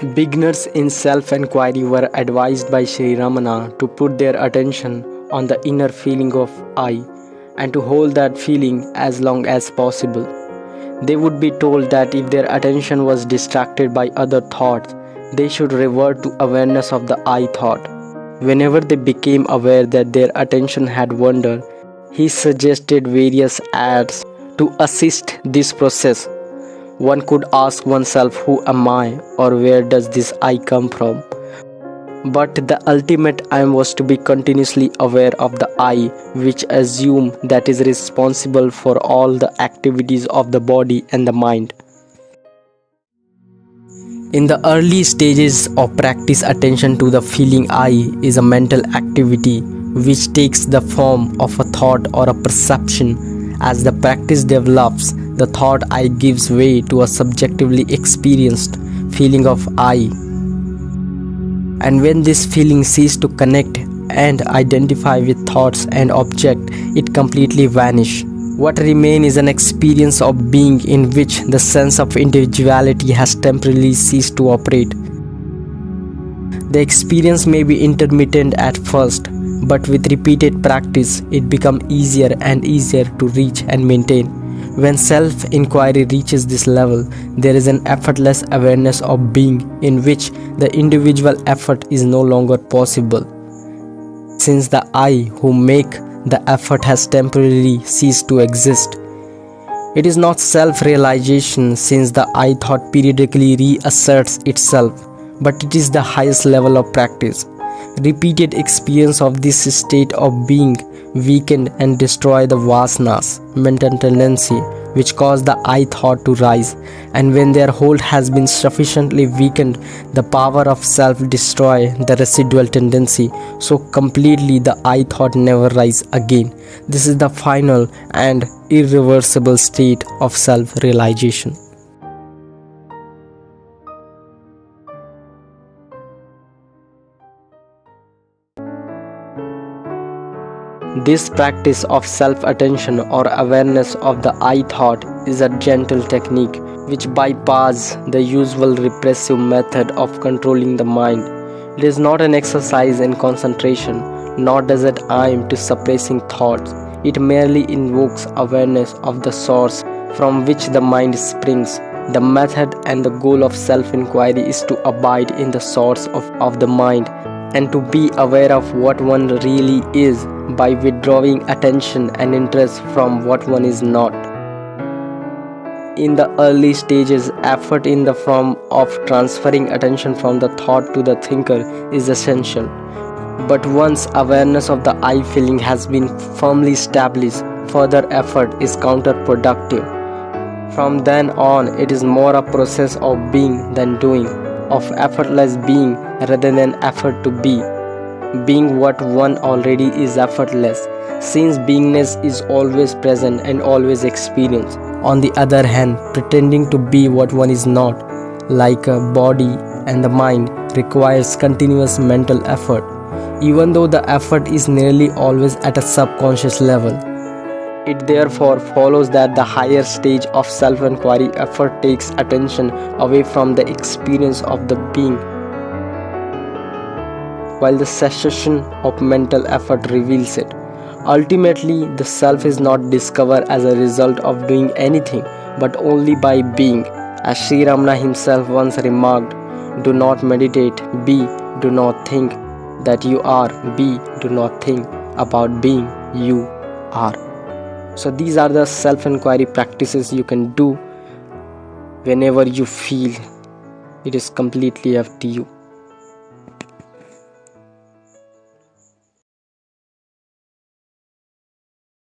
Beginners in self-inquiry were advised by Sri Ramana to put their attention on the inner feeling of I and to hold that feeling as long as possible. They would be told that if their attention was distracted by other thoughts, they should revert to awareness of the I thought. Whenever they became aware that their attention had wandered, he suggested various acts to assist this process. One could ask oneself, who am I, or where does this I come from? But the ultimate aim was to be continuously aware of the I, which assume that is responsible for all the activities of the body and the mind. In the early stages of practice, attention to the feeling I is a mental activity which takes the form of a thought or a perception. As the practice develops, the thought I gives way to a subjectively experienced feeling of I. And when this feeling ceases to connect and identify with thoughts and object, it completely vanishes. What remains is an experience of being in which the sense of individuality has temporarily ceased to operate. The experience may be intermittent at first, but with repeated practice, it becomes easier and easier to reach and maintain. When self-inquiry reaches this level, there is an effortless awareness of being in which the individual effort is no longer possible, since the I who make the effort has temporarily ceased to exist. It is not self-realization, since the I thought periodically reasserts itself, but it is the highest level of practice. Repeated experience of this state of being weakened and destroy the vasanas, mental tendency, which cause the I thought to rise, and when their hold has been sufficiently weakened, the power of self destroy the residual tendency, so completely the I thought never rise again. This is the final and irreversible state of self-realization. This practice of self-attention or awareness of the I thought is a gentle technique which bypasses the usual repressive method of controlling the mind. It is not an exercise in concentration, nor does it aim to suppressing thoughts. It merely invokes awareness of the source from which the mind springs. The method and the goal of self-inquiry is to abide in the source of the mind and to be aware of what one really is by withdrawing attention and interest from what one is not. In the early stages, effort in the form of transferring attention from the thought to the thinker is essential. But once awareness of the I feeling has been firmly established, further effort is counterproductive. From then on, it is more a process of being than doing, of effortless being rather than effort to be. Being what one already is effortless, since beingness is always present and always experienced. On the other hand, pretending to be what one is not, like a body and the mind, requires continuous mental effort, even though the effort is nearly always at a subconscious level. It therefore follows that the higher stage of self-inquiry effort takes attention away from the experience of the being, while the cessation of mental effort reveals it. Ultimately, the self is not discovered as a result of doing anything, but only by being. As Sri Ramana himself once remarked, do not meditate, be, do not think that you are, be, do not think about being, you are. So these are the self-inquiry practices you can do whenever you feel. It is completely up to you.